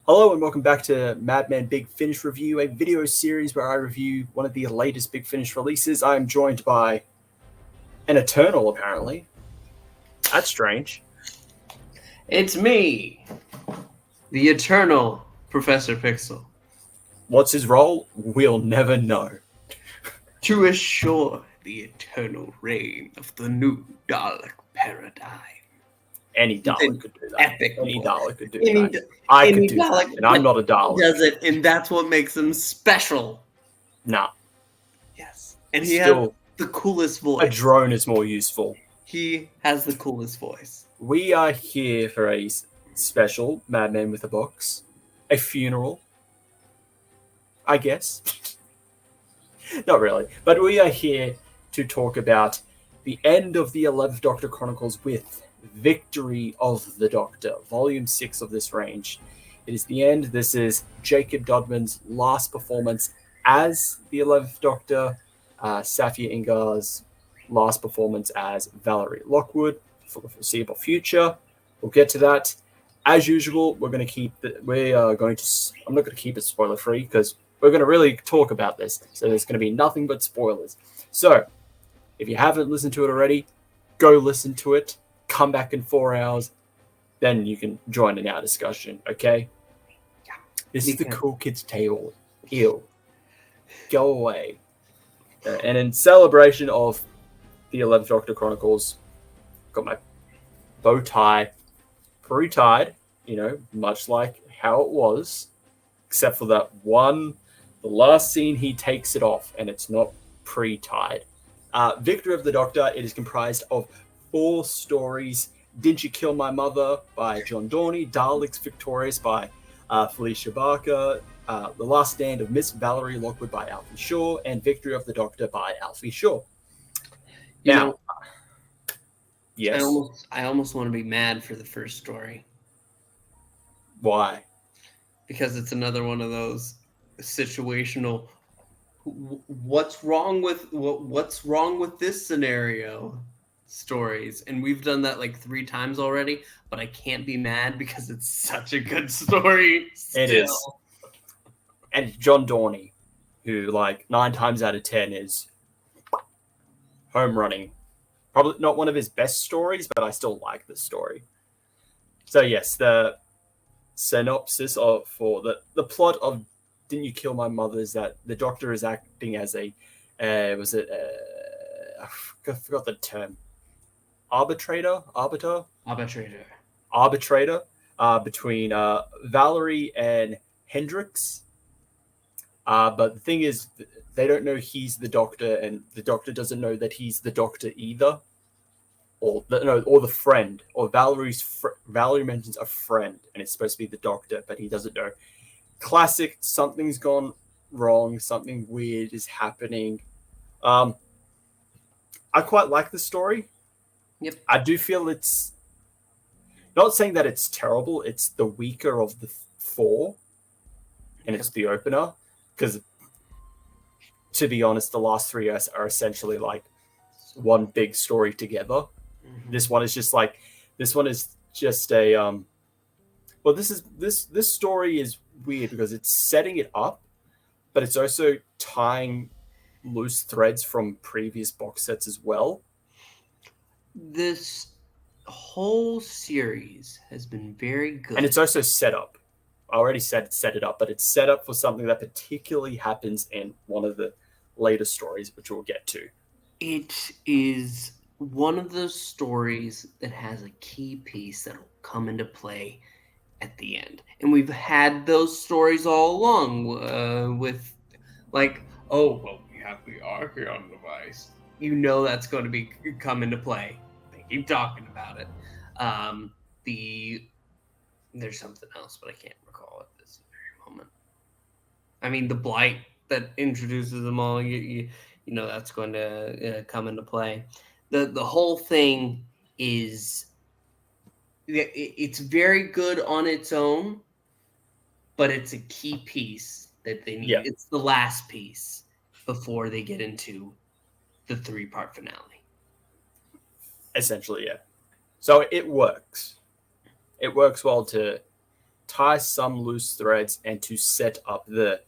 Hello and welcome back to Madman Big Finish Review, a video series where I review one of the latest Big Finish releases. I am joined by an Eternal, apparently. That's strange. It's me, the Eternal Professor Pixel. What's his role? We'll never know. To assure the eternal reign of the new Dalek paradigm. Any Dalek could do that. Epic. Any Dalek could do that. I could do Dalek, that, and I'm not a Dalek. Does it, and that's what makes him special. Nah. Yes. And he has the coolest voice. A drone is more useful. He has the coolest voice. We are here for a special Madman with a Box. A funeral. I guess. Not really. But we are here to talk about the end of the 11th Doctor Chronicles with Victory of the Doctor, Volume 6 of this range. It is the end. This is Jacob Dodman's last performance as the 11th Doctor, Safia Ingar's last performance as Valerie Lockwood for the foreseeable future. We'll get to that. As usual, I'm not going to keep it spoiler free because we're going to really talk about this. So there's going to be nothing but spoilers. So if you haven't listened to it already, go listen to it. Come back in 4 hours. Then you can join in our discussion, okay? Yeah. This is the cool kids table. Ew. Go away. And in celebration of the 11th Doctor Chronicles, got my bow tie pre-tied, much like how it was, except for that one, the last scene he takes it off, and it's not pre-tied. Victory of the Doctor, it is comprised of 4 stories. Did You Kill My Mother by John Dorney, Daleks Victorious by Felicia Barker, The Last Stand of Miss Valerie Lockwood by Alfie Shaw, and Victory of the Doctor by Alfie Shaw. Now, yes. I almost want to be mad for the first story. Why? Because it's another one of those situational what's wrong with this scenario stories, and we've done that like 3 times already, but I can't be mad because it's such a good story still. It is. And John Dorney, who 9 times out of 10 is home running. Probably not one of his best stories, but I still like the story. So yes, the synopsis for the plot of Didn't You Kill My Mother is that the Doctor is acting as a I forgot the term, arbitrator between Valerie and Hendrix. But the thing is, they don't know he's the Doctor, and the Doctor doesn't know that he's the Doctor either, or the friend. Or Valerie mentions a friend, and it's supposed to be the Doctor, but he doesn't know. Classic. Something's gone wrong. Something weird is happening. I quite like the story. Yep. I do feel it's not saying that it's terrible. It's the weaker of the 4, and it's the opener. Because, to be honest, the last 3 are essentially like one big story together. Mm-hmm. This one is just a this story is weird because it's setting it up, but it's also tying loose threads from previous box sets as well. This whole series has been very good. And it's also set up. I already said set it up, but it's set up for something that particularly happens in one of the later stories, which we'll get to. It is one of those stories that has a key piece that will come into play at the end. And we've had those stories all along with we are here on the device. That's going to come into play. They keep talking about it. There's something else, but I can't recall at this very moment. I mean, the blight that introduces them all, that's going to come into play. The whole thing is, it's very good on its own, but it's a key piece that they need. Yeah. It's the last piece before they get into the 3-part finale. Essentially, yeah. So it works. It works well to tie some loose threads and to set up the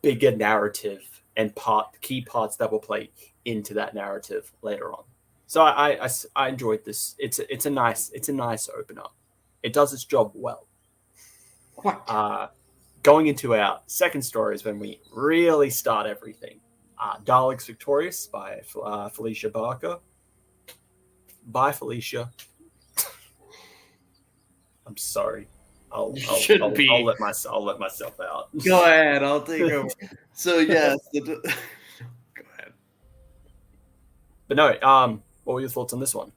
bigger narrative and key parts that will play into that narrative later on. So I enjoyed this. It's a nice opener. It does its job well. What? Going into our second story is when we really start everything. Daleks Victorious by Felicia Barker. Bye, Felicia. I'm sorry. I'll let myself out. Go ahead. I'll take over. So yes. Go ahead. But no. What were your thoughts on this one?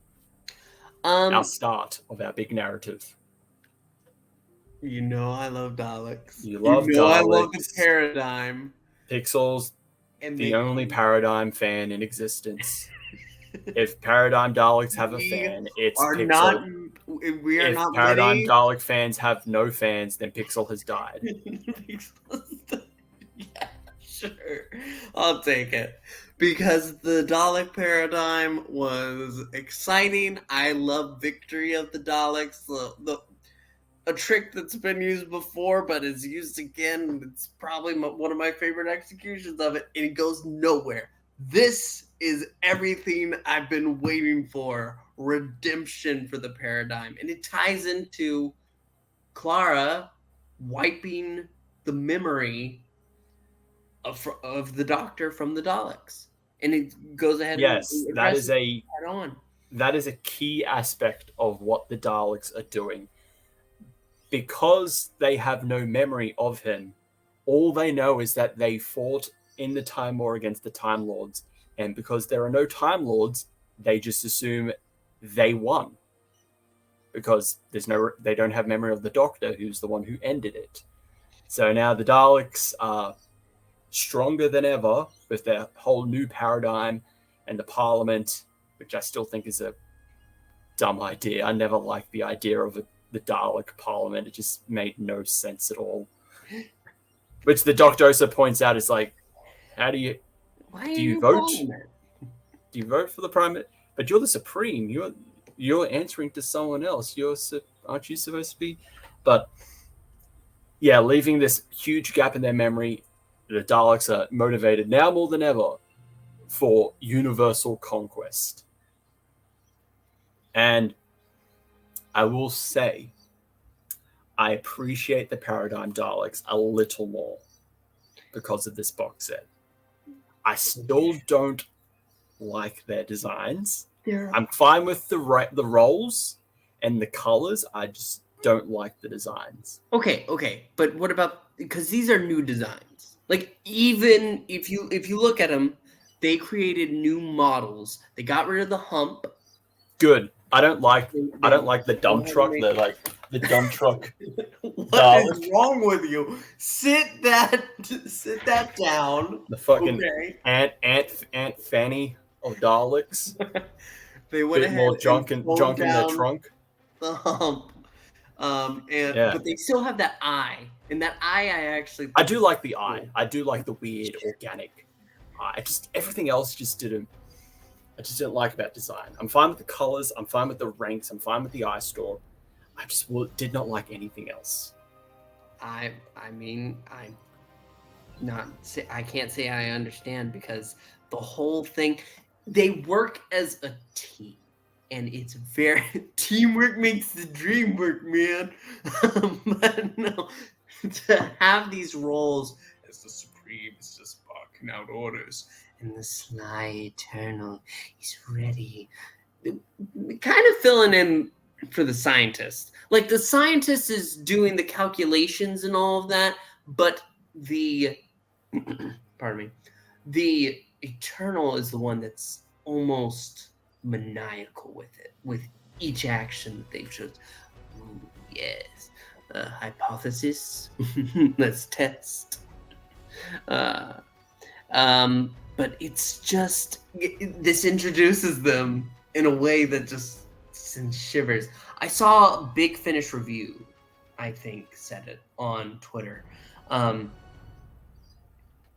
Our start of our big narrative. You know I love Daleks. You love Daleks. I love the paradigm. Pixel's the only paradigm fan in existence. If Paradigm Daleks have a fan, it's Pixel. If Paradigm Dalek fans have no fans, then Pixel has died. Yeah, sure. I'll take it. Because the Dalek paradigm was exciting. I love Victory of the Daleks. A trick that's been used before, but is used again. It's probably one of my favorite executions of it, and it goes nowhere. This is everything I've been waiting for. Redemption for the paradigm. And it ties into Clara wiping the memory of the Doctor from the Daleks. And it goes ahead and that is a key aspect of what the Daleks are doing. Because they have no memory of him, all they know is that they fought in the Time War against the Time Lords, and because there are no Time Lords, they just assume they won. Because they don't have memory of the Doctor, who's the one who ended it. So now the Daleks are stronger than ever with their whole new paradigm and the Parliament, which I still think is a dumb idea. I never liked the idea of the Dalek Parliament. It just made no sense at all. Which the Doctor also points out is like, how do you vote? Do you vote for the Prime Minister? But you're the Supreme. You're answering to someone else. Aren't you supposed to be? But yeah, leaving this huge gap in their memory, the Daleks are motivated now more than ever for universal conquest. And I will say, I appreciate the Paradigm Daleks a little more because of this box set. I still don't like their designs. I'm fine with the rolls and the colors. I just don't like the designs. Okay. But what about, because these are new designs. Like, even if you look at them, they created new models. They got rid of the hump. Good. I don't like the dump truck. The dump truck. What is wrong with you? Sit that down. The fucking Aunt Fanny of Daleks. They went ahead more junk in their trunk. The hump. But they still have that eye. And that eye I do like the eye. I do like the weird organic eye. Everything else just didn't. I just didn't like about design. I'm fine with the colors. I'm fine with the ranks. I'm fine with the eye store. I just did not like anything else. I can't say I understand, because the whole thing, they work as a team, and it's very teamwork makes the dream work, man. But no, to have these roles as the Supreme is just barking out orders, and the Sly Eternal is ready, kind of filling in for the scientist. Like, the scientist is doing the calculations and all of that, but the the Eternal is the one that's almost maniacal with it, with each action that they've chosen. Ooh, yes. Hypothesis. Let's test. But it's just, this introduces them in a way that just sends shivers. I saw Big Finish Review, I think, said it on Twitter.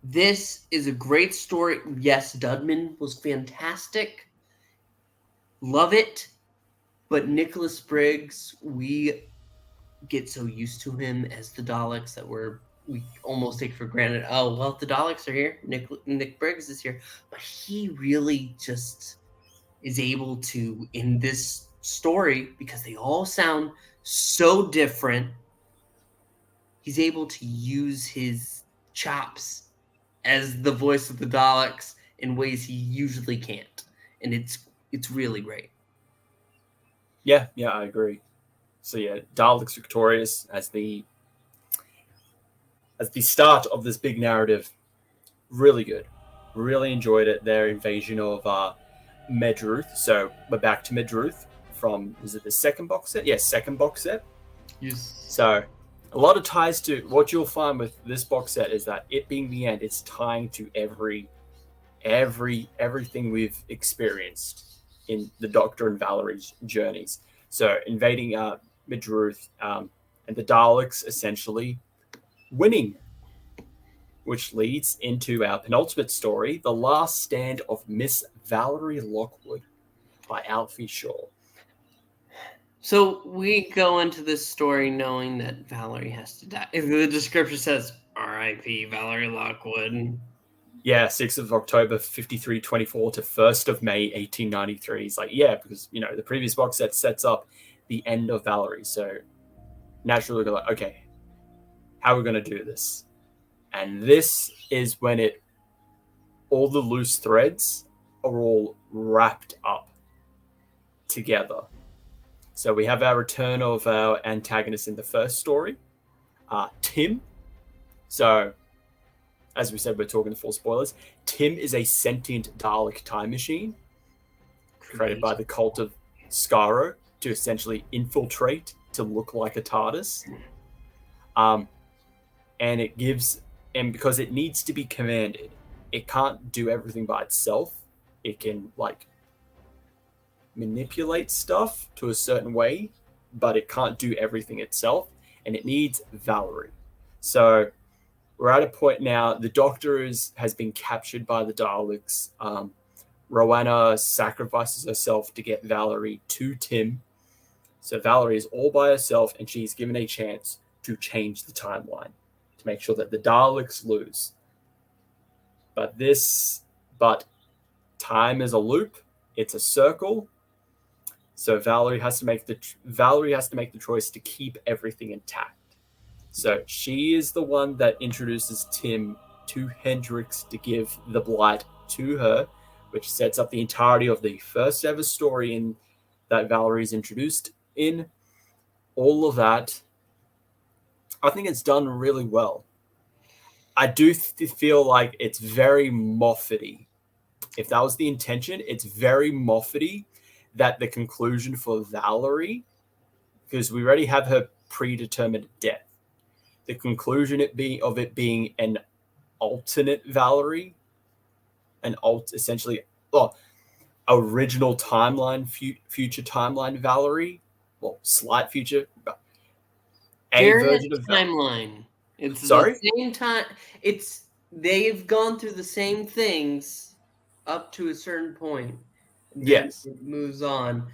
This is a great story. Yes, Dudman was fantastic. Love it, but Nicholas Briggs, we get so used to him as the Daleks that we almost take for granted. Oh well, the Daleks are here. Nick Briggs is here, but he really just is able to, in this story, because they all sound so different, he's able to use his chops as the voice of the Daleks in ways he usually can't, and it's really great. Yeah, I agree. So yeah, Daleks victorious as the start of this big narrative. Really good. Really enjoyed it. Their invasion of Medruth. So we're back to Medruth from, is it the second box set? Yes, second box set. Yes. So a lot of ties to what you'll find with this box set is that it being the end, it's tying to everything we've experienced in the Doctor and Valerie's journeys. So invading Medruth and the Daleks essentially winning, which leads into our penultimate story, The Last Stand of Miss Valerie Lockwood by Alfie Shaw. So we go into this story knowing that Valerie has to die. The description says, R.I.P. Valerie Lockwood. Yeah, 6th of October, 5324 to 1st of May, 1893. It's like, yeah, because, the previous box set sets up the end of Valerie. So naturally, we're like, okay, how are we going to do this? And this is when all the loose threads are all wrapped up together. So we have our return of our antagonist in the first story, Tim. So, as we said, we're talking full spoilers. Tim is a sentient Dalek time machine created by the cult of Skaro to essentially infiltrate to look like a TARDIS. And because it needs to be commanded, it can't do everything by itself. It can, manipulate stuff to a certain way, but it can't do everything itself, and it needs Valerie. So we're at a point now, the Doctor has been captured by the Daleks. Rowena sacrifices herself to get Valerie to Tim. So Valerie is all by herself, and she's given a chance to change the timeline, to make sure that the Daleks lose. But time is a loop, it's a circle. So Valerie has to make the choice to keep everything intact. So she is the one that introduces Tim to Hendrix to give the blight to her, which sets up the entirety of the first ever story that Valerie is introduced in. All of that, I think it's done really well. I do feel like it's very Moffat-y. If that was the intention, it's very Moffat-y that the conclusion for Valerie, because we already have her predetermined death, the conclusion of it being an alternate Valerie, essentially, original timeline, future timeline Valerie, slight future, Variant timeline. It's Sorry? the same time. They've gone through the same things up to a certain point. Yes. It moves on.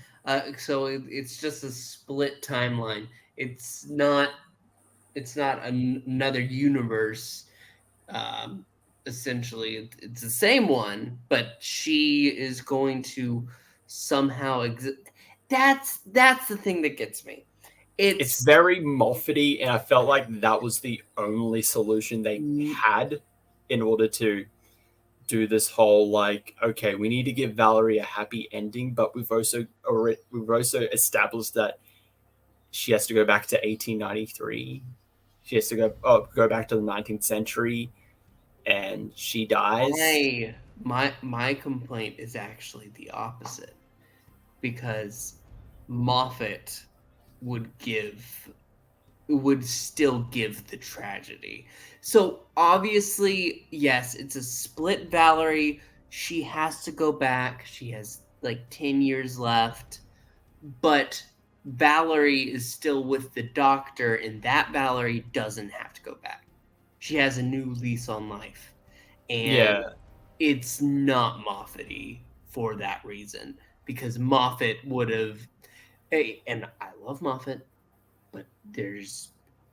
So it's just a split timeline. It's not another universe. Essentially, it's the same one, but she is going to somehow exist. That's the thing that gets me. It's very Moffat-y, and I felt like that was the only solution they had in order to do this whole, okay, we need to give Valerie a happy ending, but we've also established that she has to go back to 1893. She has to go back to the 19th century, and she dies. My complaint is actually the opposite, because Moffat would still give the tragedy. So obviously, yes, it's a split Valerie. She has to go back. She has 10 years left, but Valerie is still with the Doctor, and that Valerie doesn't have to go back. She has a new lease on life. And it's not Moffat-y for that reason, because Moffat would have. Hey, and I love Moffat, but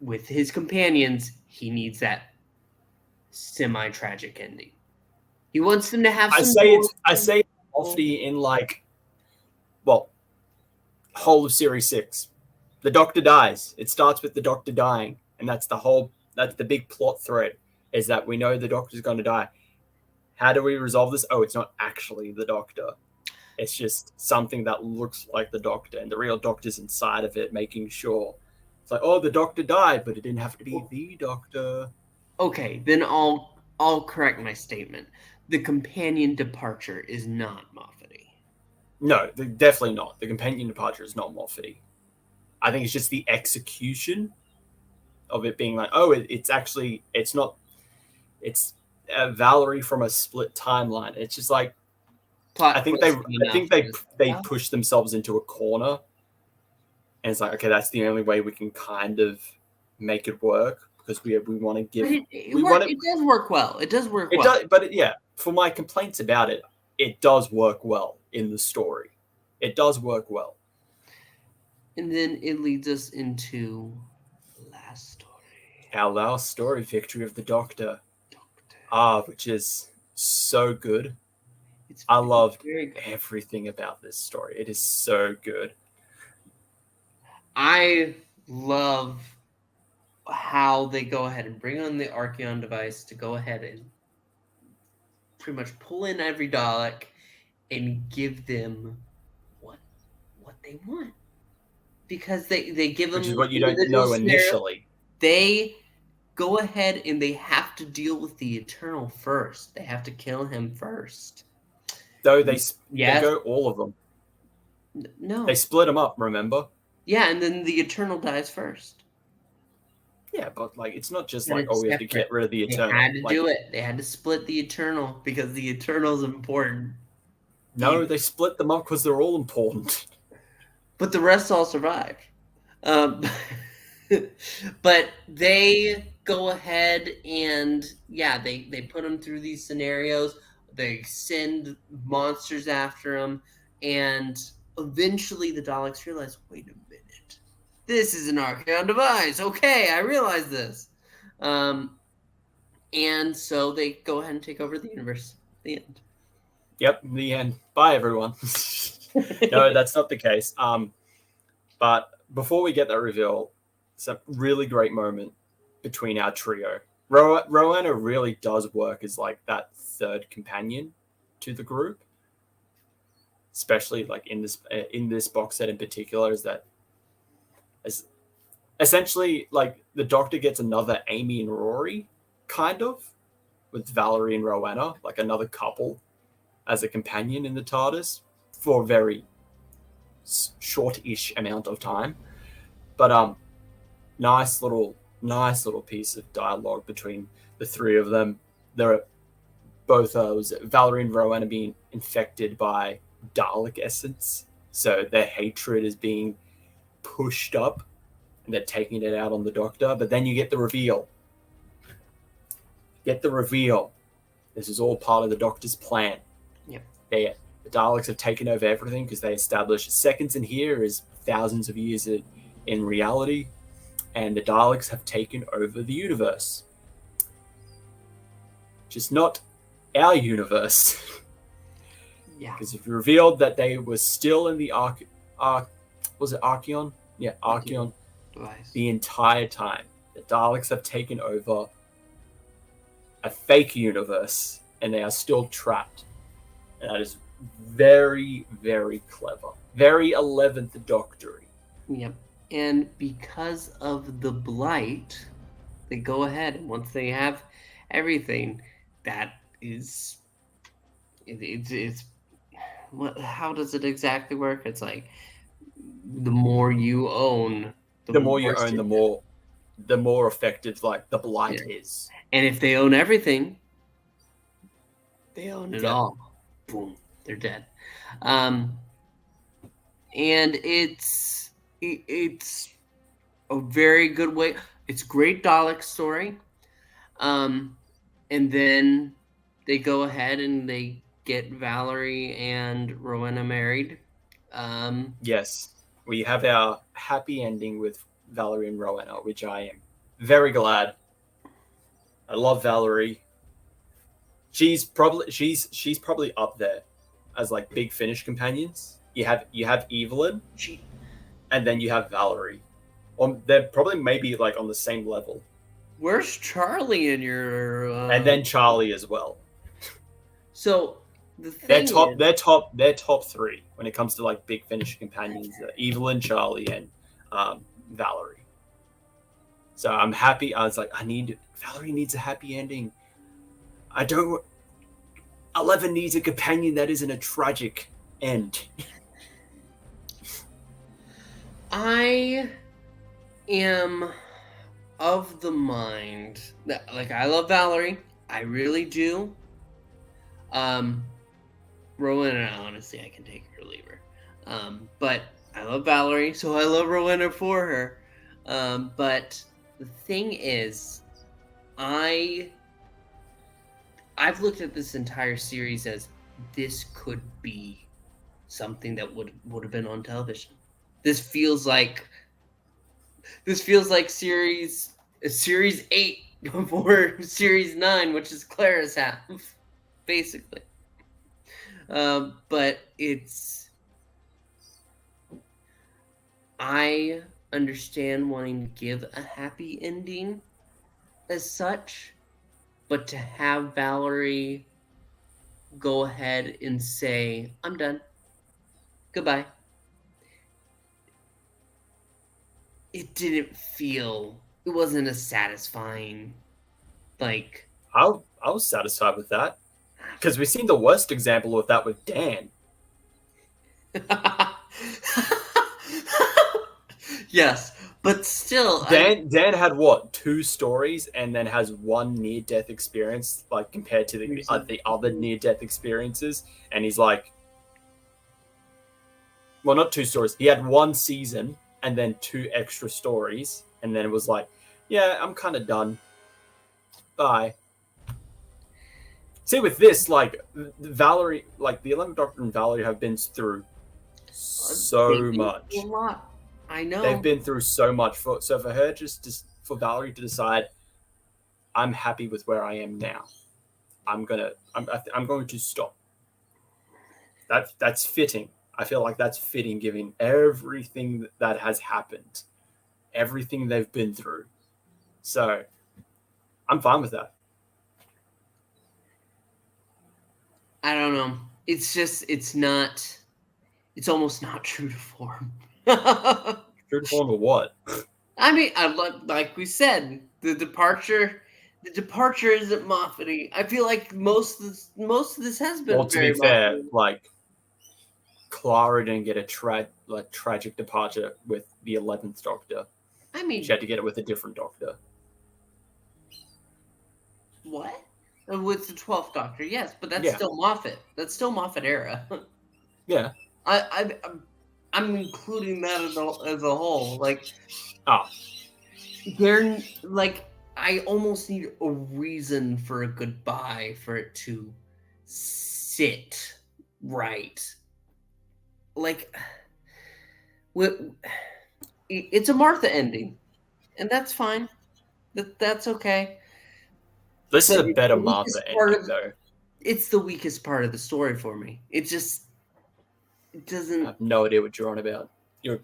with his companions, he needs that semi-tragic ending. He wants them to have some. I say Moffat in like, well, whole of series 6. The Doctor dies. It starts with the Doctor dying, and that's the big plot thread, is that we know the Doctor's going to die. How do we resolve this? Oh, it's not actually the Doctor. It's just something that looks like the Doctor, and the real Doctor's inside of it, making sure. It's like, oh, the Doctor died, but it didn't have to be the Doctor. Okay, then I'll correct my statement. The companion departure is not Moffat-y. No, definitely not. The companion departure is not Moffat-y. I think it's just the execution of it being like, oh, it's not. It's Valerie from a split timeline. It's just like, I think they push themselves into a corner, and it's like, okay, that's the only way we can kind of make it work, because we want to give. It does work well. It does work well. But yeah, for my complaints about it, it does work well in the story. It does work well. And then it leads us into the last story. Our last story, Victory of the Doctor. Which is so good. I love everything about this story. It is so good. I love how they go ahead and bring on the Archeon device to go ahead and pretty much pull in every Dalek and give them what they want. Because they give them... Which is what you don't know initially. They go ahead and they have to deal with the Eternal first. They have to kill him first. Though they go all of them. No. They split them up, remember? Yeah, and then the Eternal dies first. Yeah, but like, it's not just like, we have to get rid of the Eternal. They had to do it. They had to split the Eternal because the Eternal's important. No, they split them up because they're all important. But the rest all survived. But they go ahead and, they put them through these scenarios. They send monsters after them. And eventually the Daleks realize, wait a minute. This is an Archeon device. Okay, I realize this. And so they go ahead and take over the universe. The end. Yep, the end. Bye, everyone. No, that's not the case. But before we get that reveal, it's a really great moment between our trio. Rowena really does work as like that third companion to the group, especially like in this box set in particular. Is that essentially like the Doctor gets another Amy and Rory, kind of, with Valerie and Rowena, like another couple as a companion in the TARDIS for a very short-ish amount of time. But nice little piece of dialogue between the three of them. They're both Valerie and Rowena being infected by Dalek essence, so their hatred is being pushed up, and they're taking it out on the Doctor. But then you get the reveal. This is all part of the Doctor's plan. Yep. The Daleks have taken over everything because they establish seconds in here is thousands of years in reality, and the Daleks have taken over the universe. Just not our universe. Yeah. Because if you revealed that they were still in the was it Archeon? Yeah, Archeon device the entire time. The Daleks have taken over a fake universe, and they are still trapped. And that is very, very clever. Very 11th Doctor-y. Yep. And because of the blight, they go ahead, and once they have everything, that is... It's how does it exactly work? It's like the more you own, the more effective like the blight is. And if they own everything, they own it all. Boom, they're dead. And it's a very good way. It's a great Dalek story. And then they go ahead and they get Valerie and Rowena married, Yes, we have our happy ending with Valerie and Rowena, which I am very glad. I love Valerie. She's probably up there as like big Finnish companions. You have Evelyn, She, and then you have Valerie. They're probably maybe like on the same level, where's Charlie in your? and then Charlie as well. So the They're thing top. is, They're top three when it comes to like big Finnish companions. Evelyn, Charlie, and Valerie. So I'm happy. I was like, Valerie needs a happy ending. I don't. 11 needs a companion that isn't a tragic end. I am of the mind that, like, I love Valerie. I really do. Rowena, honestly, I can take her or leave her. But I love Valerie, so I love Rowena for her. But the thing is, I've looked at this entire series as this could be something that would have been on television. This feels like series 8 before series 9, which is Clara's half, basically. But I understand wanting to give a happy ending as such, but to have Valerie go ahead and say, I'm done. Goodbye. It wasn't a satisfying, like. I was satisfied with that because we've seen the worst example of that with Dan. Yes, but still, Dan had what, 2 stories and then has 1 near-death experience, like compared to the other near-death experiences, and he's like, well, not 2 stories. He had 1 season and then 2 extra stories, and then it was like, yeah, I'm kind of done. Bye. See, with this, like Valerie, like the 11th Doctor and Valerie have been through so much. A lot. I know they've been through so much. So for her, for Valerie to decide, I'm happy with where I am now. I'm going to stop. That's fitting. I feel like that's fitting, given everything that has happened, everything they've been through. So I'm fine with that. I don't know. It's just, it's almost not true to form. True to form of what? I mean, like we said, the departure isn't Moffat-y. I feel like most of this has been. Well, to be fair, like Clara didn't get a tragic departure with the 11th Doctor. I mean, she had to get it with a different Doctor. What? With the 12th Doctor, yes, but that's still Moffat. That's still Moffat era. Yeah. I'm including that as a whole. Like, oh, they're like, I almost need a reason for a goodbye for it to sit right. Like, it's a Martha ending, and that's fine. That's okay. This is a better Martha ending, though. It's the weakest part of the story for me. It doesn't. I have no idea what you're on about. You're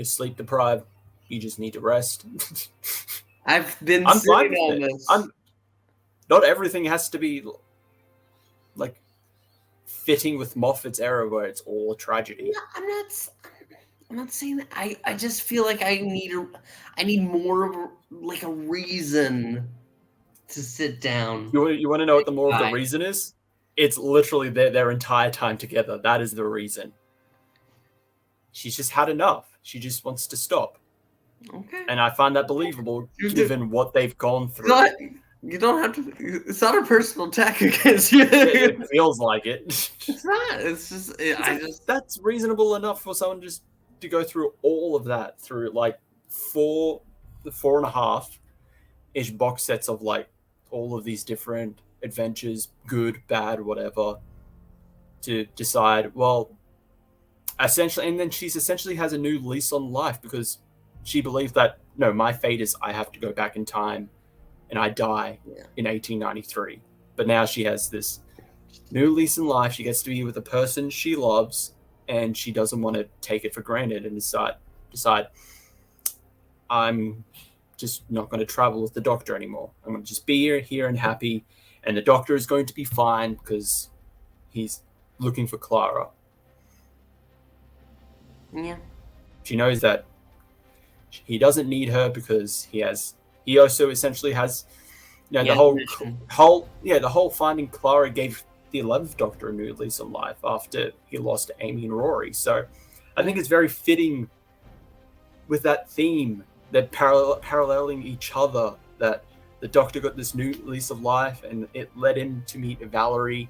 sleep deprived. You just need to rest. I've been sitting on this. Not everything has to be like fitting with Moffat's era where it's all tragedy. No, I'm not saying that. I just feel like I need more of like a reason to sit down. You want to know what the more of the reason is? It's literally their entire time together. That is the reason. She's just had enough. She just wants to stop. Okay. And I find that believable given what they've gone through. You don't have to. It's not a personal attack against you. It feels like it. It's not. It's just. That's reasonable enough for someone just to go through all of that through like 4.5-ish box sets of like all of these different adventures, good, bad, whatever, to decide, well, essentially, and then she's essentially has a new lease on life because she believes that no, my fate is I have to go back in time, and I die in 1893. But now she has this new lease in life. She gets to be with a person she loves, and she doesn't want to take it for granted and decide I'm just not going to travel with the Doctor anymore. I'm going to just be here and happy, and the Doctor is going to be fine because he's looking for Clara. Yeah. She knows that he doesn't need her because he also essentially has, you know, the whole finding Clara gave the 11th Doctor a new lease on life after he lost Amy and Rory. So I think it's very fitting with that theme. They're paralleling each other, that the Doctor got this new lease of life and it led him to meet Valerie.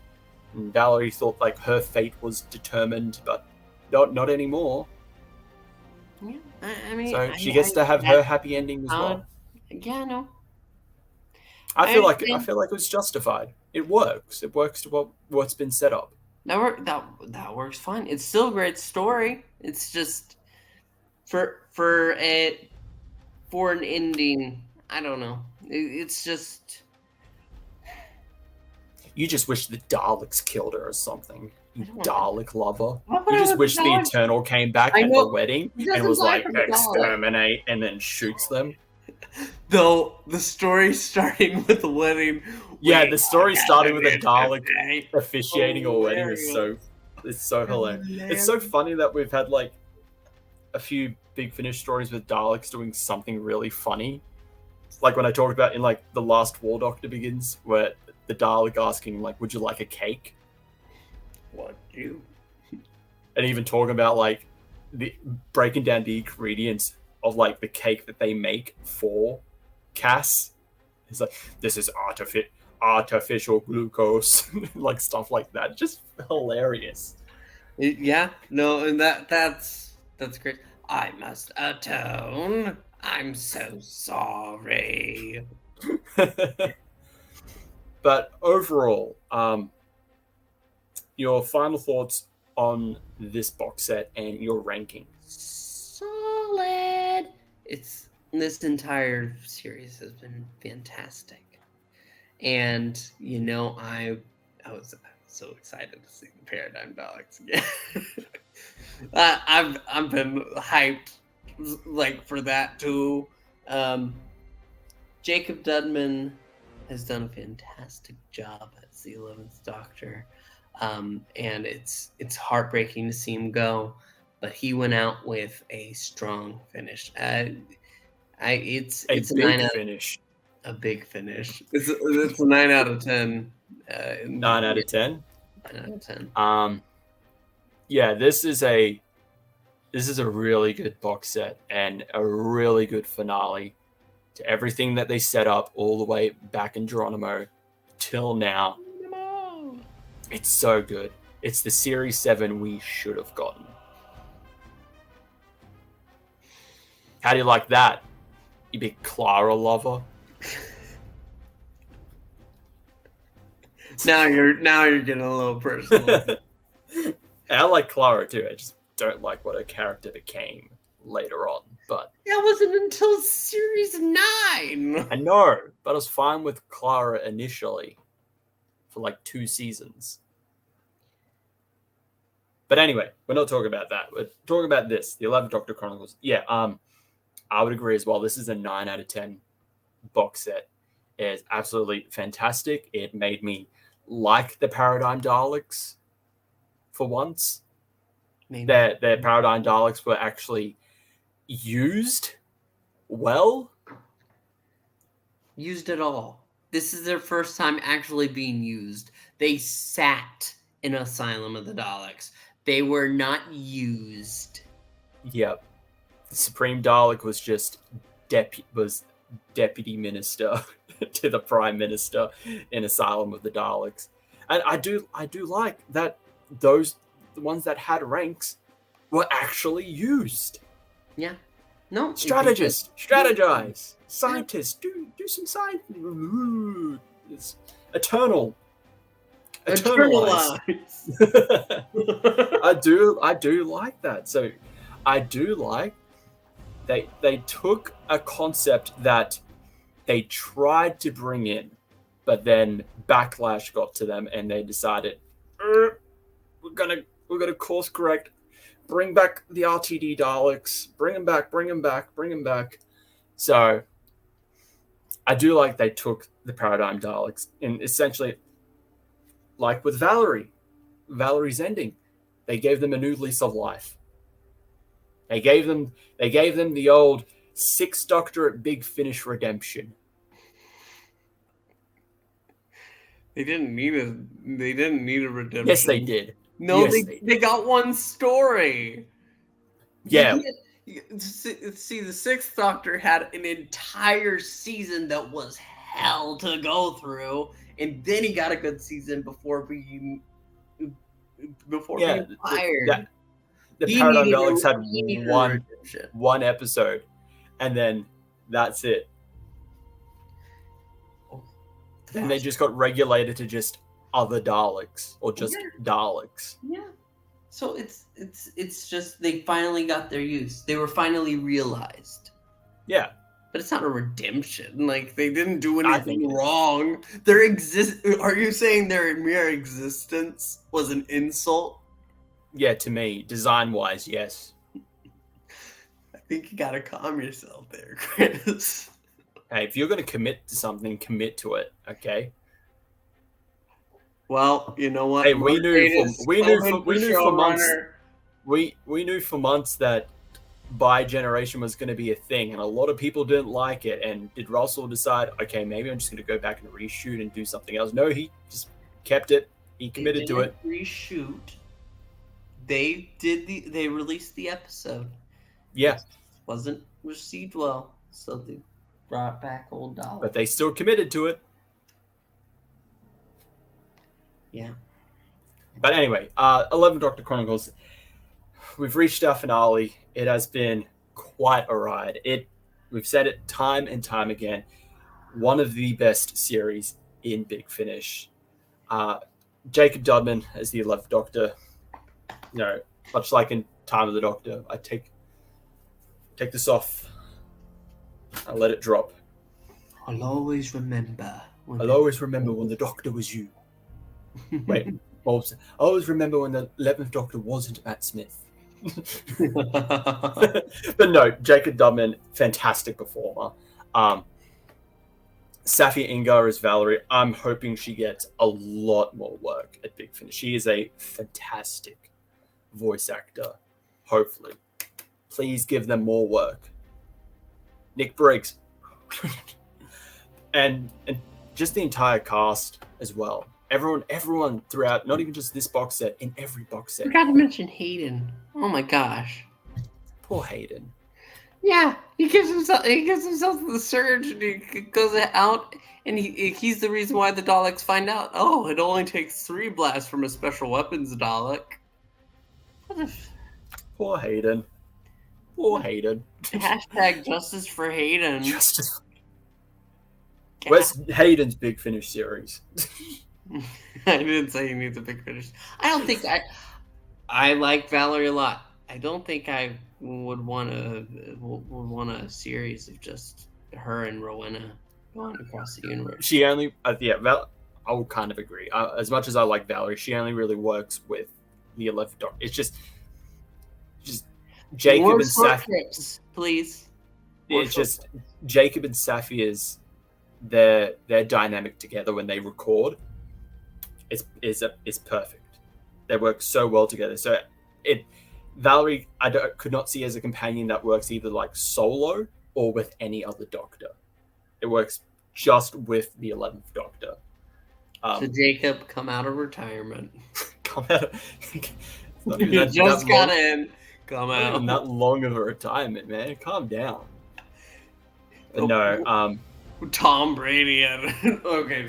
And Valerie thought like her fate was determined, but not anymore. Yeah, I mean, so she gets to have her happy ending as well. Yeah, no. I feel like it was justified. It works. It works to what's been set up. That works fine. It's still a great story. It's just for an ending, I don't know. It's just, you just wish the Daleks killed her or something. You Dalek lover. Why You just wish the Eternal came back at the wedding and was like, exterminate, and then shoots them. Though the story starting with the wedding. Yeah, the story starting with a Dalek officiating a wedding is so hilarious. It's so funny that we've had like a few Big Finish stories with Daleks doing something really funny. Like when I talked about in like The Last War Doctor Begins, where the Dalek asking like, would you like a cake? What you? And even talking about like breaking down the ingredients of like the cake that they make for Cass. It's like, this is artificial glucose, like stuff like that. Just hilarious. Yeah, no, and that's great. I must atone. I'm so sorry. But overall, your final thoughts on this box set and your ranking? Solid. This entire series has been fantastic, and you know I was so excited to see the Paradigm Daleks again. I've been hyped like for that too. Jacob Dudman has done a fantastic job as the 11th Doctor, and it's heartbreaking to see him go, but he went out with a strong finish. It's a big 9 finish. A big finish. It's a 9 out of 10. 9 out of 10. 9 out of 10. Yeah, this is a really good box set and a really good finale to everything that they set up all the way back in Geronimo till now. It's so good. It's the Series 7 we should have gotten. How do you like that, you big Clara lover? Now you're getting a little personal. I like Clara too. I just don't like what her character became later on. But that wasn't until Series 9. I know, but I was fine with Clara initially for like 2 seasons. But anyway, we're not talking about that. We're talking about this, the 11th Doctor Chronicles. Yeah, I would agree as well. This is a 9 out of 10 box set. It's absolutely fantastic. It made me like the Paradigm Daleks for once. Their Paradigm Daleks were actually used well. Used at all. This is their first time actually being used. They sat in Asylum of the Daleks. They were not used. Yep. The Supreme Dalek was just deputy minister to the Prime Minister in Asylum of the Daleks. And I do like that the ones that had ranks were actually used. Yeah. No. Strategize. Scientists, do some science. It's Eternal. Eternalize. Eternalize. I do like that. So I do like they took a concept that they tried to bring in, but then backlash got to them and they decided we're gonna course correct, bring back the RTD Daleks, bring them back. So I do like they took the paradigm Daleks and essentially, like with Valerie's ending, they gave them a new lease of life. They gave them the old Sixth Doctor at Big Finish redemption. They didn't need a redemption. Yes, they did. No, yes, they got one story. Yeah. See, the Sixth Doctor had an entire season that was hell to go through, and then he got a good season before being fired. The Paradigm Daleks had one episode, and then that's it. Then they just got regulated to just other Daleks or just Daleks. Yeah. So it's just they finally got their use. They were finally realized. Yeah. But it's not a redemption. Like, they didn't do anything wrong. Are you saying their mere existence was an insult? Yeah, to me, design-wise, yes. I think you gotta calm yourself there, Chris. Hey, if you're gonna commit to something, commit to it, okay? Well, you know what? Hey, we knew for months that bi-generation was going to be a thing, and a lot of people didn't like it. And did Russell decide, okay, maybe I'm just going to go back and reshoot and do something else? No, he just kept it. He committed to it. Reshoot. They released the episode. Yeah, it wasn't received well, so they brought back old Dalek. But they still committed to it. Yeah. But anyway, 11th Doctor Chronicles. We've reached our finale. It has been quite a ride. We've said it time and time again. One of the best series in Big Finish. Jacob Dudman as the 11th Doctor. You know, much like in Time of the Doctor, I take this off. I let it drop. I'll always remember when the Doctor was you. Wait, I always remember when the 11th Doctor wasn't Matt Smith. But no, Jacob Dudman, fantastic performer. Safi Ingar as Valerie. I'm hoping she gets a lot more work at Big Finish. She is a fantastic voice actor. Hopefully. Please give them more work. Nick Briggs. and just the entire cast as well. Everyone throughout, not even just this box set, in every box set. I forgot to mention Hayden. Oh my gosh. Poor Hayden. Yeah, he gives himself the surge, and he goes out, and he's the reason why the Daleks find out. Oh, it only takes 3 blasts from a special weapons Dalek. Poor Hayden. Poor Hayden. Hashtag justice for Hayden. Justice. Where's Hayden's Big Finish series? I didn't say he needs a Big Finish. I don't think I like Valerie a lot. I don't think I would want a series of just her and Rowena going across the universe. She only, I would kind of agree. As much as I like Valerie, she only really works with the 11th Doctor. It's just Jacob More and Safi. Trips, please. It's just Jacob and Safi is their dynamic together when they record. Is perfect. They work so well together. So Valerie, could not see as a companion that works either like solo or with any other Doctor. It works just with the 11th Doctor. So Jacob, come out of retirement. Come out. You just got in. Come out. Not even that long of a retirement, man. Calm down. No. Tom Brady. Okay.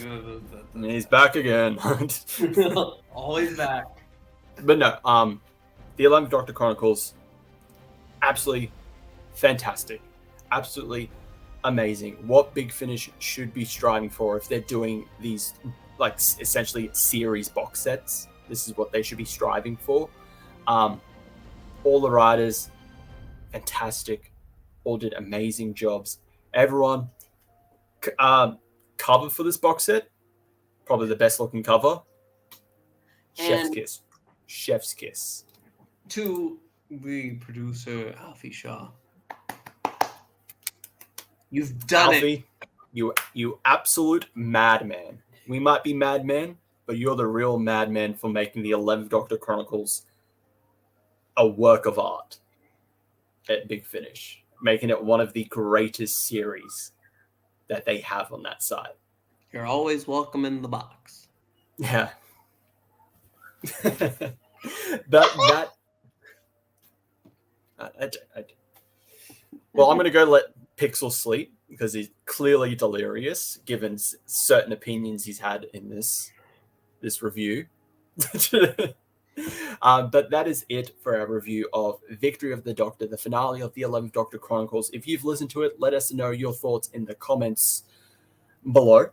He's back again. Always back. But no. The 11th Doctor Chronicles, absolutely fantastic. Absolutely amazing. What Big Finish should be striving for if they're doing these like essentially series box sets. This is what they should be striving for. All the writers, fantastic, all did amazing jobs. Everyone, cover for this box set, probably the best looking cover. Chef's kiss. Chef's kiss. To the producer, Alfie Shaw. You've done Alfie, it. You absolute madman. We might be madmen, but you're the real madman for making the 11th Doctor Chronicles a work of art at Big Finish, making it one of the greatest series that they have on that side. You're always welcome in the box. Yeah. Well, I'm going to go let Pixel sleep because he's clearly delirious given certain opinions he's had in this review. But that is it for our review of Victory of the Doctor, the finale of the 11th Doctor Chronicles. If you've listened to it, let us know your thoughts in the comments below.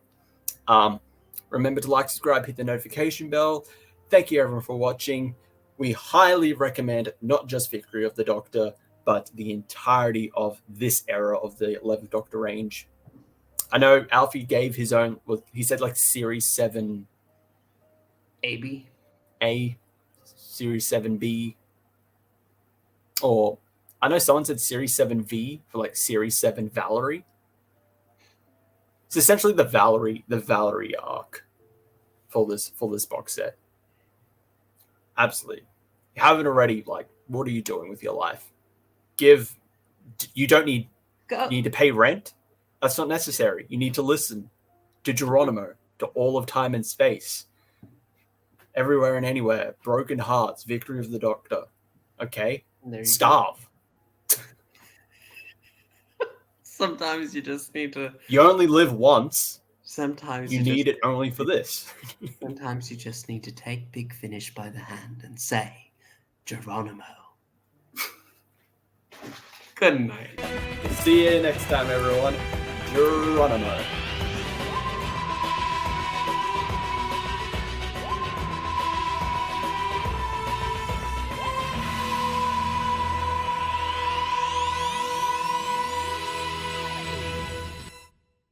Remember to like, subscribe, hit the notification bell. Thank you everyone for watching. We highly recommend not just Victory of the Doctor, but the entirety of this era of the 11th Doctor range. I know Alfie gave his own, well, he said like Series 7 AB? A, Series 7B, or I know someone said Series 7V for like Series 7 Valerie. It's essentially the Valerie arc for this box set. Absolutely. If you haven't already, like, what are you doing with your life? You don't need you need to pay rent. That's not necessary. You need to listen to Geronimo, to All of Time and Space, Everywhere and Anywhere, Broken Hearts, Victory of the Doctor. Okay? Starve. Sometimes you just need to... You only live once. Sometimes you need it only for this. Sometimes you just need to take Big Finish by the hand and say, Geronimo. Good night. See you next time, everyone. Geronimo.